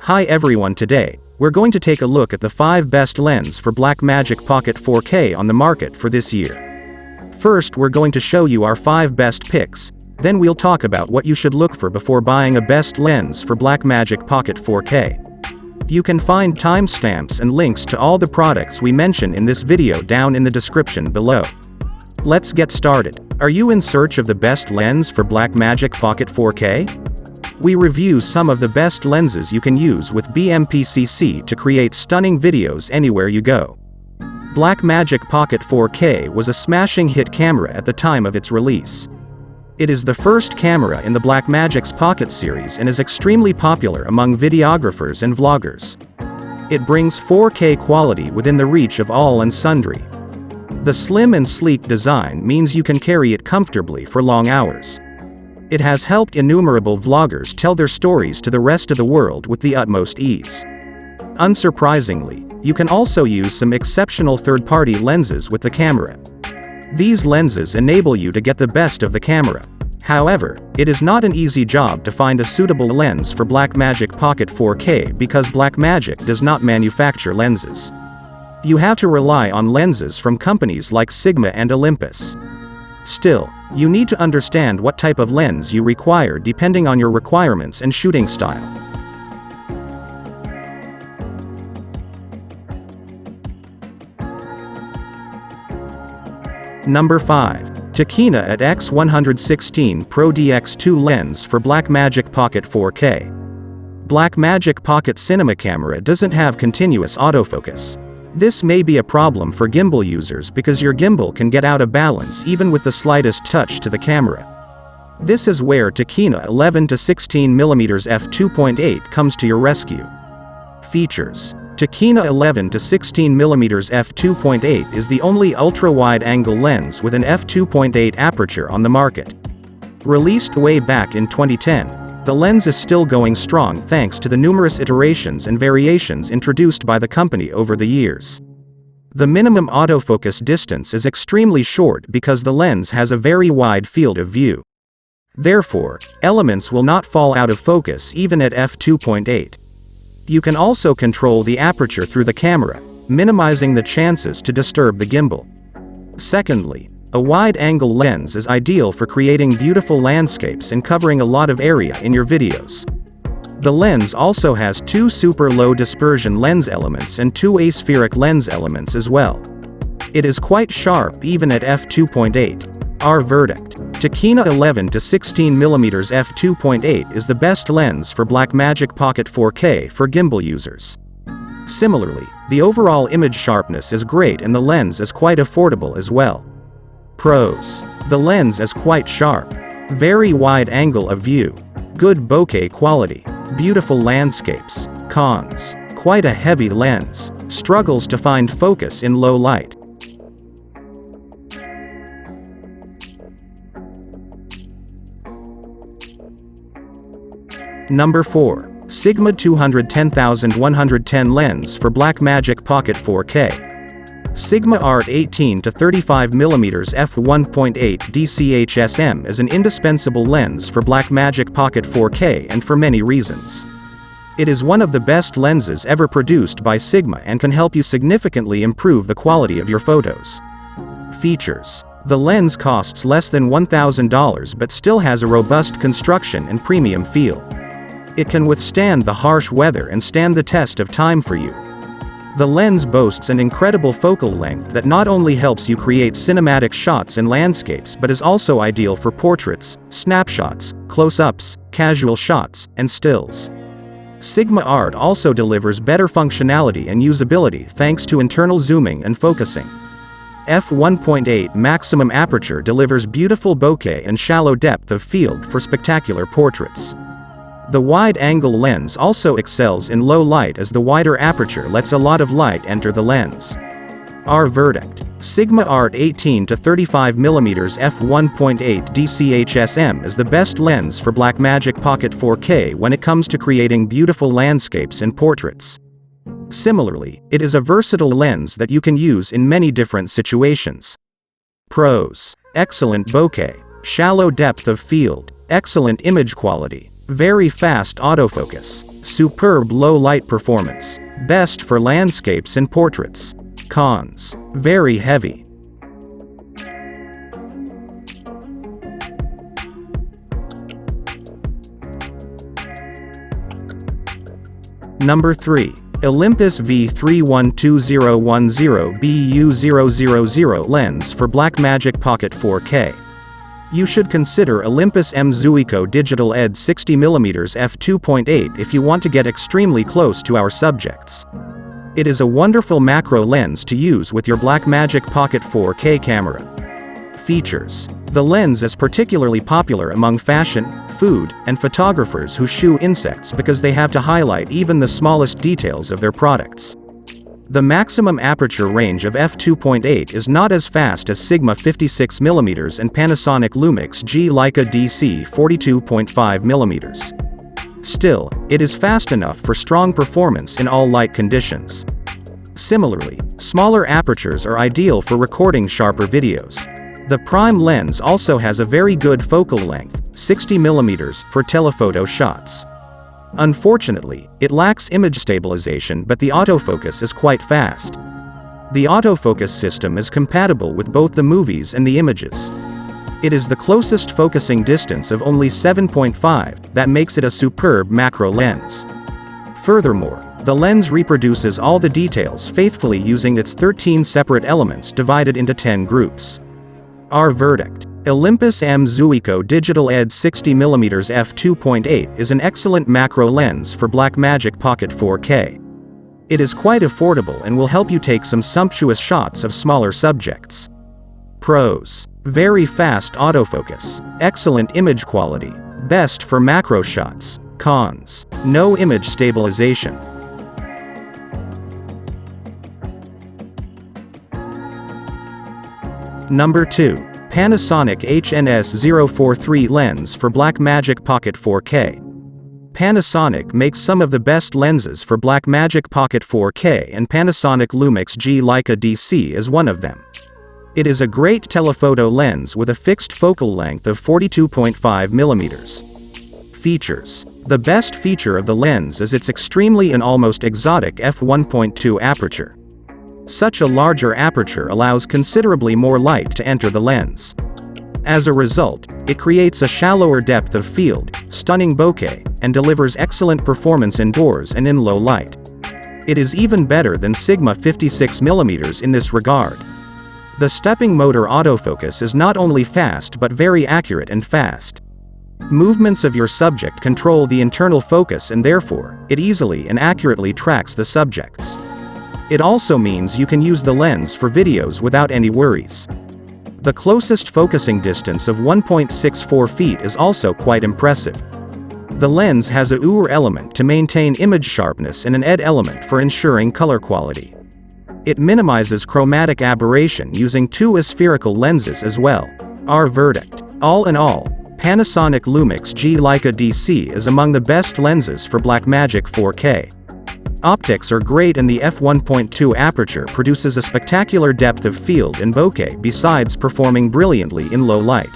Hi everyone, today, we're going to take a look at the 5 best lens for Blackmagic Pocket 4K on the market for this year. First, we're going to show you our 5 best picks, then we'll talk about what you should look for before buying a best lens for Blackmagic Pocket 4K. You can find timestamps and links to all the products we mention in this video down in the description below. Let's get started. Are you in search of the best lens for Blackmagic Pocket 4K? We review some of the best lenses you can use with BMPCC to create stunning videos anywhere you go. Blackmagic Pocket 4K was a smashing hit camera at the time of its release. It is the first camera in the Blackmagic's Pocket series and is extremely popular among videographers and vloggers. It brings 4K quality within the reach of all and sundry. The slim and sleek design means you can carry it comfortably for long hours. It has helped innumerable vloggers tell their stories to the rest of the world with the utmost ease. Unsurprisingly, you can also use some exceptional third-party lenses with the camera. These lenses enable you to get the best of the camera. However, it is not an easy job to find a suitable lens for Blackmagic Pocket 4K because Blackmagic does not manufacture lenses. You have to rely on lenses from companies like Sigma and Olympus. Still, you need to understand what type of lens you require depending on your requirements and shooting style. Number 5. Tokina at X116 Pro DX2 lens for Blackmagic Pocket 4K. Blackmagic Pocket Cinema camera doesn't have continuous autofocus. This may be a problem for gimbal users because your gimbal can get out of balance even with the slightest touch to the camera. This is where Tokina 11-16mm f2.8 comes to your rescue. Features: Tokina 11-16mm f2.8 is the only ultra-wide-angle lens with an f2.8 aperture on the market. Released way back in 2010, the lens is still going strong thanks to the numerous iterations and variations introduced by the company over the years. The minimum autofocus distance is extremely short because the lens has a very wide field of view. Therefore, elements will not fall out of focus even at f2.8. You can also control the aperture through the camera, minimizing the chances to disturb the gimbal. Secondly, a wide-angle lens is ideal for creating beautiful landscapes and covering a lot of area in your videos. The lens also has 2 super low dispersion lens elements and 2 aspheric lens elements as well. It is quite sharp even at f2.8. Our verdict: Tokina 11-16mm f2.8 is the best lens for Blackmagic Pocket 4K for gimbal users. Similarly, the overall image sharpness is great and the lens is quite affordable as well. Pros: the lens is quite sharp, very wide angle of view, good bokeh quality, beautiful landscapes. Cons: quite a heavy lens, struggles to find focus in low light. Number 4. Sigma 210110 lens for Blackmagic Pocket 4K. Sigma Art 18-35mm f1.8 DCHSM is an indispensable lens for Blackmagic Pocket 4K and for many reasons. It is one of the best lenses ever produced by Sigma and can help you significantly improve the quality of your photos. Features: the lens costs less than $1,000 but still has a robust construction and premium feel. It can withstand the harsh weather and stand the test of time for you. The lens boasts an incredible focal length that not only helps you create cinematic shots and landscapes but is also ideal for portraits, snapshots, close-ups, casual shots, and stills. Sigma Art also delivers better functionality and usability thanks to internal zooming and focusing. f1.8 maximum aperture delivers beautiful bokeh and shallow depth of field for spectacular portraits. The wide-angle lens also excels in low light as the wider aperture lets a lot of light enter the lens. Our verdict: Sigma Art 18-35mm f1.8 DCHSM is the best lens for Blackmagic Pocket 4K when it comes to creating beautiful landscapes and portraits. Similarly, it is a versatile lens that you can use in many different situations. Pros: excellent bokeh, shallow depth of field, excellent image quality, very fast autofocus, Superb low light performance. Best for landscapes and portraits. Cons. Very heavy. Number 3. Olympus V312010BU000 lens for Blackmagic Pocket 4K. You should consider Olympus M Zuiko Digital ED 60mm f2.8 if you want to get extremely close to our subjects. It is a wonderful macro lens to use with your Blackmagic Pocket 4K camera. Features. The lens is particularly popular among fashion, food, and photographers who shoot insects because they have to highlight even the smallest details of their products. The maximum aperture range of f2.8 is not as fast as Sigma 56mm and Panasonic Lumix G Leica DC 42.5mm. Still, it is fast enough for strong performance in all light conditions. Similarly, smaller apertures are ideal for recording sharper videos. The prime lens also has a very good focal length, 60mm, for telephoto shots. Unfortunately, it lacks image stabilization, but the autofocus is quite fast. The autofocus system is compatible with both the movies and the images. It is the closest focusing distance of only 7.5, that makes it a superb macro lens. Furthermore, the lens reproduces all the details faithfully using its 13 separate elements divided into 10 groups. Our verdict. Olympus M Zuiko Digital ED 60mm f2.8 is an excellent macro lens for Blackmagic Pocket 4K. It is quite affordable and will help you take some sumptuous shots of smaller subjects. Pros. Very fast autofocus. Excellent image quality. Best for macro shots. Cons. No image stabilization. Number 2. Panasonic HNS-043 lens for Blackmagic Pocket 4K. Panasonic makes some of the best lenses for Blackmagic Pocket 4K, and Panasonic Lumix G Leica DC is one of them. It is a great telephoto lens with a fixed focal length of 42.5mm. Features. The best feature of the lens is its extremely and almost exotic f1.2 aperture. Such a larger aperture allows considerably more light to enter the lens. As a result, it creates a shallower depth of field, stunning bokeh, and delivers excellent performance indoors and in low light. It is even better than Sigma 56mm in this regard. The stepping motor autofocus is not only fast but very accurate and fast. Movements of your subject control the internal focus, and therefore, it easily and accurately tracks the subjects. It also means you can use the lens for videos without any worries. The closest focusing distance of 1.64 feet is also quite impressive. The lens has a UR element to maintain image sharpness and an ED element for ensuring color quality. It minimizes chromatic aberration using two aspherical lenses as well. Our verdict. All in all, Panasonic Lumix G Leica DC is among the best lenses for Blackmagic 4K. Optics are great, and the f1.2 aperture produces a spectacular depth of field and bokeh besides performing brilliantly in low light.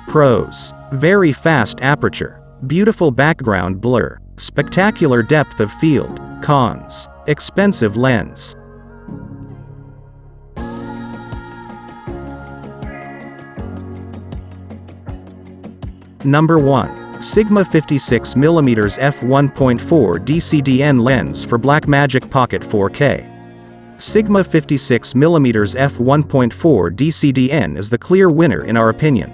Pros. Very fast aperture. Beautiful background blur. Spectacular depth of field. Cons. Expensive lens. Number 1. Sigma 56mm f1.4 DCDN lens for Blackmagic Pocket 4K. Sigma 56mm f1.4 DCDN is the clear winner in our opinion.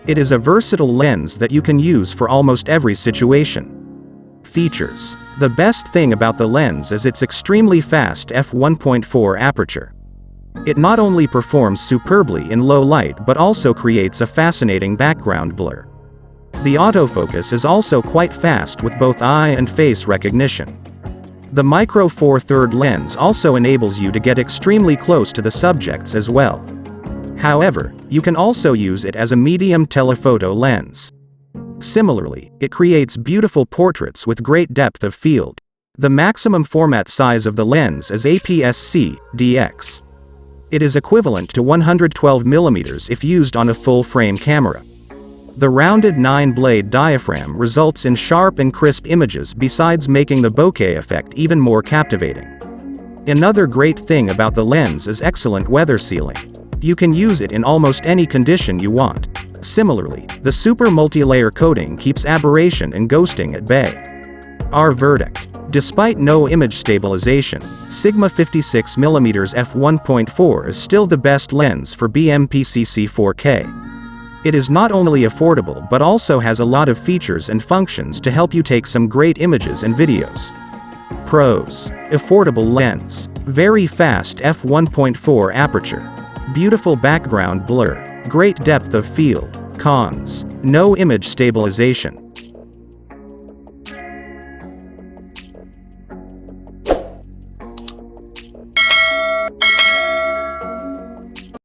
It is a versatile lens that you can use for almost every situation. Features. The best thing about the lens is its extremely fast f1.4 aperture. It not only performs superbly in low light but also creates a fascinating background blur. The autofocus is also quite fast with both eye and face recognition. The Micro Four Third lens also enables you to get extremely close to the subjects as well. However, you can also use it as a medium telephoto lens. Similarly, it creates beautiful portraits with great depth of field. The maximum format size of the lens is APS-C DX. It is equivalent to 112mm if used on a full-frame camera. The rounded 9-blade diaphragm results in sharp and crisp images besides making the bokeh effect even more captivating. Another great thing about the lens is excellent weather sealing. You can use it in almost any condition you want. Similarly, the super multi-layer coating keeps aberration and ghosting at bay. Our verdict. Despite no image stabilization, Sigma 56mm f1.4 is still the best lens for BMPCC 4K. It is not only affordable but also has a lot of features and functions to help you take some great images and videos. Pros. Affordable lens. Very fast f1.4 aperture. Beautiful background blur. Great depth of field. Cons. No image stabilization.